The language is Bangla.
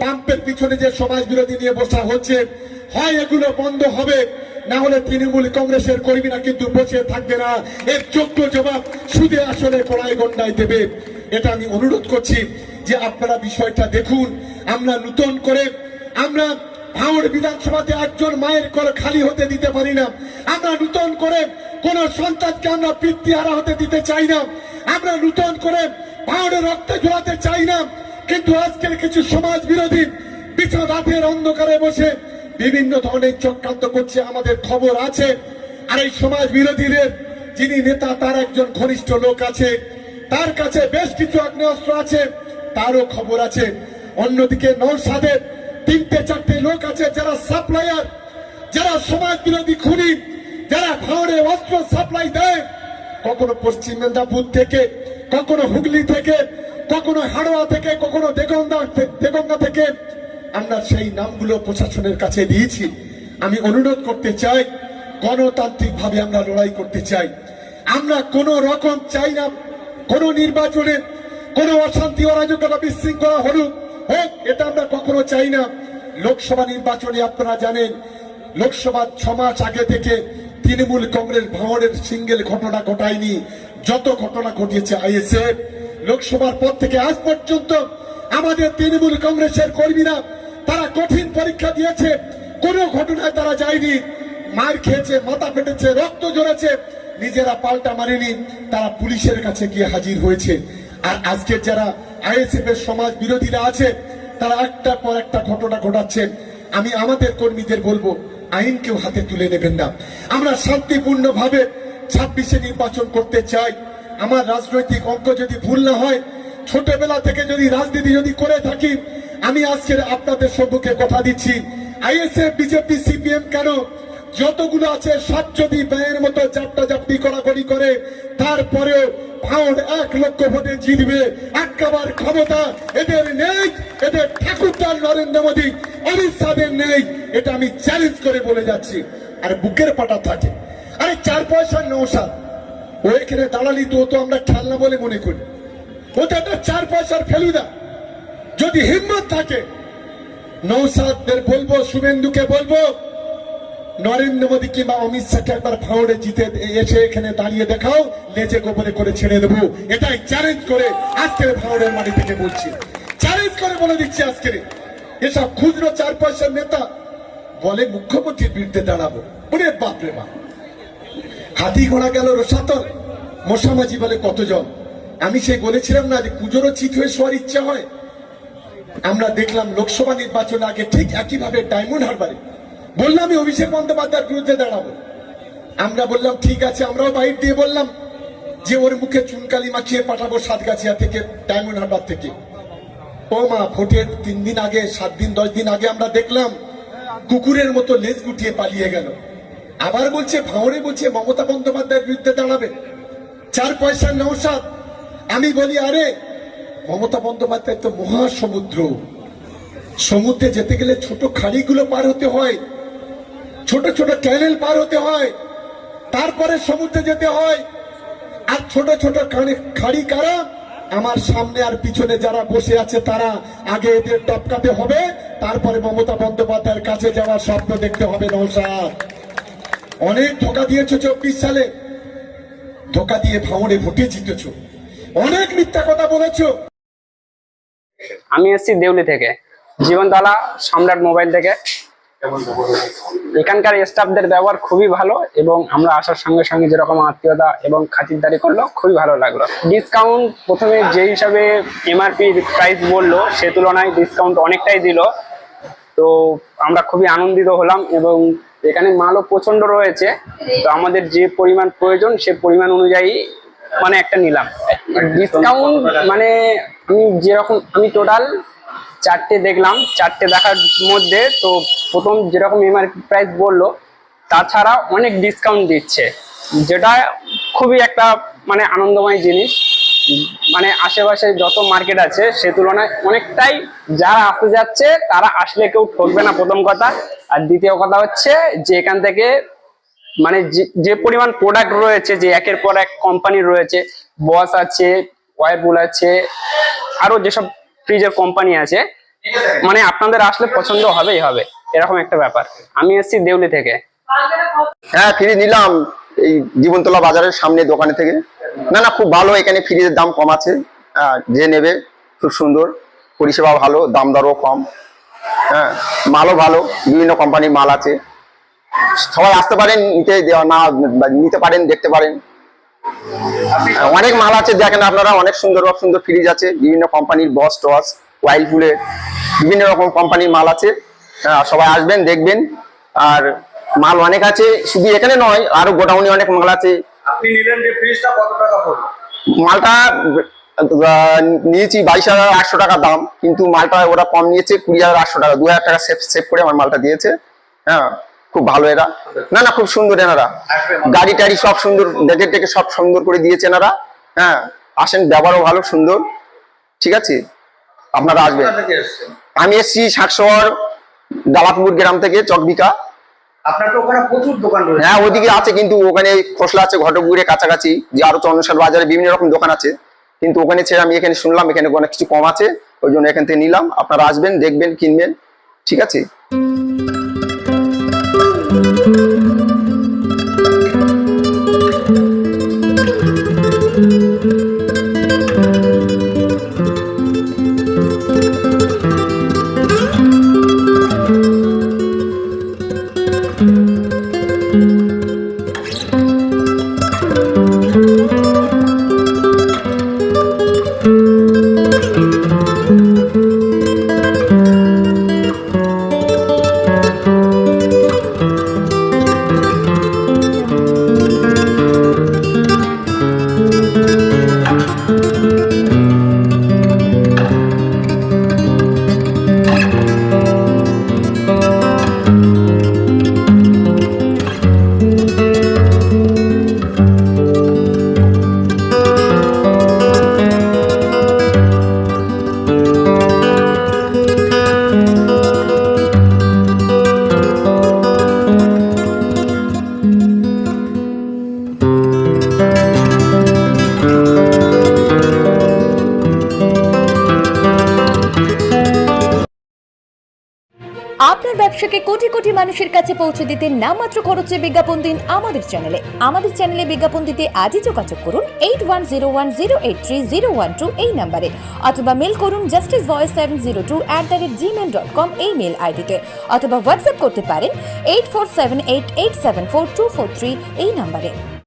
পাম্পের পিছনে যে সমাজ বিরোধী নিয়ে বসা হচ্ছে, হয় এগুলো বন্ধ হবে, না হলে তৃণমূল কংগ্রেসের কর্মীরা কিন্তু বসে থাকবে না। এর যোগ্য জবাব সুদে আসলে কড়াই গন্ডায় দেবে। এটা আমি অনুরোধ করছি যে আপনারা বিষয়টা দেখুন। আমরা নতুন করে আমরা ভাঙড় বিধানসভাতে একজন মায়ের ঘর খালি হতে দিতে পারি না। আমরা নতুন করে কোন সন্তানকে আমরা পিতৃহারা হতে দিতে চাই না। আমরা নতুন করে ভাঙড়ে রক্তে ঝোলাতে চাই না। কিন্তু আজকের কিছু সমাজ বিরোধী পিছন রাতের অন্ধকারে বসে বিভিন্ন ধরনের চক্রান্ত করছে, আমাদের খবর আছে। আর এই সমাজ বিরোধীদের যিনি নেতা, তার একজন ঘনিষ্ঠ লোক আছে, তার কাছে বেশ কিছু আগ্নেয়াস্ত্র আছে, তারও খবর আছে। অন্যদিকে নওশাদের 3-4টে লোক আছে যারা সাপ্লায়ার, যারা সমাজ বিরোধী খুনি, যারা ভাঙড়ে অস্ত্র সাপ্লাই দেয়, কখনো পশ্চিম মেদিনীপুর থেকে, কখনো হুগলি থেকে, কখনো হাড়োয়া থেকে, কখনো দেগঙ্গা থেকে। আমরা সেই নামগুলো প্রশাসনের কাছে দিয়েছি। আমি অনুরোধ করতে চাই, গণতান্ত্রিক ভাবে আমরা লড়াই করতে চাই। আমরা কোন রকম চাই না কোন নির্বাচনে কোন অশান্তি, অরাজকতা, বিশৃঙ্খলা হোক, এটা আমরা কখনো চাই না। লোকসভা নির্বাচনে আপনারা জানেন, লোকসভা 6 মাস আগে থেকে তৃণমূল কংগ্রেস ভাঙড়ের সিঙ্গেল ঘটনা ঘটায়নি। যত ঘটনা ঘটিয়েছে আইএসএফ। লোকসভার পর থেকে আজ পর্যন্ত আমাদের তৃণমূল কংগ্রেসের কর্মীরা তারা কঠিন পরীক্ষা দিয়েছে, কোন ঘটনায় তারা যায়নি। মার খেয়েছে, মাথা ফেটেছে, রক্ত ঝরেছে, নিজেরা পাল্টা মারেনি, তারা পুলিশের কাছে গিয়ে হাজির হয়েছে। আর আজকের যারা আইএসএফ এর সমাজ বিরোধীরা আছে, তারা একটার পর একটা ঘটনা ঘটাচ্ছেন। আমি আমাদের কর্মীদের বলবো, আইন কেউ হাতে তুলে নেবেন না। আমরা শান্তিপূর্ণ ভাবে 26-এ নির্বাচন করতে চাই। আমার রাজনৈতিক অঙ্ক যদি ভুল না হয়, ছোটবেলা থেকে যদি রাজনীতি যদি করে থাকি, আমি আজকের আপনাদের সম্মুখে কথা দিচ্ছি, আইএসএফ, বিজেপি, সিপিএম কেন, যতগুলো আছে সব যদি ব্যয়ের মতো চাপটাচাপটি কড়াকড়ি করে, তারপরেও ভাঙড় 1 লক্ষ ভোটে জিতবে, একেবারে ক্ষমতা এদের নেই। এদের ঠাকুরদার নরেন্দ্র মোদী, অমিত শাহের নেই। এটা আমি চ্যালেঞ্জ করে বলে যাচ্ছি। আর বুকের পাটা থাকে, আরে 4 পয়সার নওশাদ, ও এখানে দালালি তো আমরা খেলনা বলে মনে করি। ওটা একটা 4 পয়সার ফেলুদা। যদি হিম্মত থাকে, নওশাদদের বলবো, শুভেন্দুকে বলবো, নরেন্দ্র মোদী কিংবা অমিত শাহকে একবার ভাঙড়ে জিতে এসে এখানে দাঁড়িয়ে দেখাও, লেজে গোপরে করে ছেড়ে দেবো। এটাই চ্যালেঞ্জ করে আজকের ভাঙড়ের মাটি থেকে বলছি, চ্যালেঞ্জ করে বলে দিচ্ছি। আজকের এসব খুচরো 4 পয়সার নেতা বলে মুখ্যমন্ত্রীর বিরুদ্ধে দাঁড়াবো, ওরে বাপরে বাপ। হাতি ঘোড়া গেল রসাতল, মশামাঝি বলে কতজন। আমি সেই বলেছিলাম না যে পুজোরও চিত হয়ে শোয়ার ইচ্ছা হয়। আমরা দেখলাম লোকসভা নির্বাচন আগে ঠিক একইভাবে ডায়মন্ড হারবারে বললাম আমি অভিষেক বন্দ্যোপাধ্যায়ের বিরুদ্ধে দাঁড়াবো। আমরা বললাম ঠিক আছে, আমরাও বাইর দিয়ে বললাম যে ওর মুখে চুনকালি মাখিয়ে পাঠাবো সাতগাছিয়া থেকে, ডায়মন্ড হারবার থেকে। ও মা, ভোটের 3 দিন আগে, 7 দিন 10 দিন আগে আমরা দেখলাম কুকুরের মতো লেজ গুটিয়ে পালিয়ে গেল। আবার বলছে ভাঙড়ে, বলছে মমতা বন্দ্যোপাধ্যায়ের বিরুদ্ধে দাঁড়াবে। 4 পয়সার নওশাদ। আমি বলি আরে মমতা বন্দ্যোপাধ্যায় তো মহাসমুদ্র, সমুদ্রে যেতে গেলে ছোট খাড়িগুলো পার হতে হয়, ছোট ছোট ক্যানেল পার হতে হয়, তারপরে সমুদ্রে যেতে হয়। আর ছোট ছোট খাড়ি কারা? আমার সামনে আর পিছনে যারা বসে আছে তারা। আগে এদের টপকাতে হবে, তারপরে মমতা বন্দ্যোপাধ্যায়ের কাছে যাওয়ার স্বপ্ন দেখতে হবে। নওশাদ, অনেক ধোকা দিয়েছো 24 সালে, ধোকা দিয়ে ভাঙড়ে ভোটে জিতেছো, অনেক মিথ্যা কথা বলেছো। আমি এসেছি দেউলি থেকে, জীবনতলা সম্রাট মোবাইল থেকে। এখানকার স্টাফদের ব্যবহার খুবই ভালো এবং আমরা আসার সঙ্গে সঙ্গে যেরকম আত্মীয়তা এবং খাতিরদারি করলো, খুবই ভালো লাগলো। ডিসকাউন্ট প্রথমে যে হিসাবে এমআরপি প্রাইস বললো, সে তুলনায় ডিসকাউন্ট অনেকটাই দিল। তো আমরা খুবই আনন্দিত হলাম এবং এখানে মালও প্রচন্ড রয়েছে। তো আমাদের যে পরিমাণ প্রয়োজন সে পরিমাণ অনুযায়ী মানে একটা নিলাম। ডিসকাউন্ট মানে আমি টোটাল 4টে দেখলাম। 4টে দেখার মধ্যে তো প্রথম যেরকম এমআরপি প্রাইস বললো, তাছাড়া অনেক ডিসকাউন্ট দিচ্ছে, যেটা খুবই একটা মানে আনন্দময় জিনিস। মানে আশেপাশে যত মার্কেট আছে সে তুলনায় অনেকটাই, যারা আসতে যাচ্ছে তারা আসলে কেউ ঠকবে না, প্রথম কথা। আর দ্বিতীয় কথা হচ্ছে যে এখান থেকে মানে যে পরিমাণ প্রোডাক্ট রয়েছে, যে একের পর এক কোম্পানি রয়েছে, বস আছে, ওয়ারপুল আছে, আরো যেসব ফ্রিজের কোম্পানি আছে, মানে আপনাদের আসলে পছন্দ হবেই হবে, এরকম একটা ব্যাপার। আমি এসেছি দেউলি থেকে। হ্যাঁ ফ্রিজ নিলাম এই জীবনতলা বাজারের সামনে দোকানে থেকে। না না খুব ভালো, এখানে ফ্রিজের দাম কম আছে, যে নেবে খুব সুন্দর, পরিষেবা ভালো, দাম দরও কম, হ্যাঁ মালও ভালো, বিভিন্ন কোম্পানির মাল আছে, সবাই আসতে পারেন, নিতে দেওয়া না নিতে পারেন, দেখতে পারেন। অনেক মাল আছে দেখেন আপনারা, অনেক সুন্দর সুন্দর ফ্রিজ আছে, বিভিন্ন কোম্পানির বস টস ওয়াইলপুলের বিভিন্ন রকম কোম্পানির মাল আছে। সবাই আসবেন দেখবেন, আর মাল অনেক আছে, শুধু এখানে নয় আরো গোডাউনে অনেক মাল আছে। আপনি নিলেন যে ফ্রিজটা কত টাকা পড়লো? মালটা নিয়েছি 22,800 টাকা দাম, কিন্তু মালটা ওরা কম নিয়েছে 20,800 টাকা, 2,000 টাকা সেভ করে আমার মালটা দিয়েছে। হ্যাঁ খুব ভালো এরা, না না খুব সুন্দর এনারা, গাড়ি টাড়ি সব সুন্দর, ডেকে টেকে সব সুন্দর করে দিয়েছে এনারা। হ্যাঁ আসেন, ব্যবহারও ভালো সুন্দর, ঠিক আছে আপনারা আসবেন। আমি এসছি শাকশহর দালাপুর গ্রাম থেকে, চকবিকা। আপনার তো ওখানে প্রচুর দোকান রয়েছে। হ্যাঁ ওদিকে আছে, কিন্তু ওখানে খোসলা আছে ঘটকপুরের কাছাকাছি, যে আরো চন্দনশাল বাজারে বিভিন্ন রকম দোকান আছে, কিন্তু ওখানে ছেড়ে আমি এখানে শুনলাম এখানে অনেক কিছু কম আছে, ওই জন্য এখান থেকে নিলাম। আপনারা আসবেন, দেখবেন, কিনবেন, ঠিক আছে। আপনার ব্যবসাকে কোটি কোটি মানুষের কাছে পৌঁছে দিতে নামমাত্র খরচে বিজ্ঞাপন দিন আমাদের চ্যানেলে বিজ্ঞাপন দিতে আজই যোগাযোগ করুন 8101083012 এই নম্বরে, অথবা মেল করুন justicevoice702@gmail.com এই মেল আইডিতে, অথবা হোয়াটসঅ্যাপ করতে পারেন 8478874243 এই নম্বরে।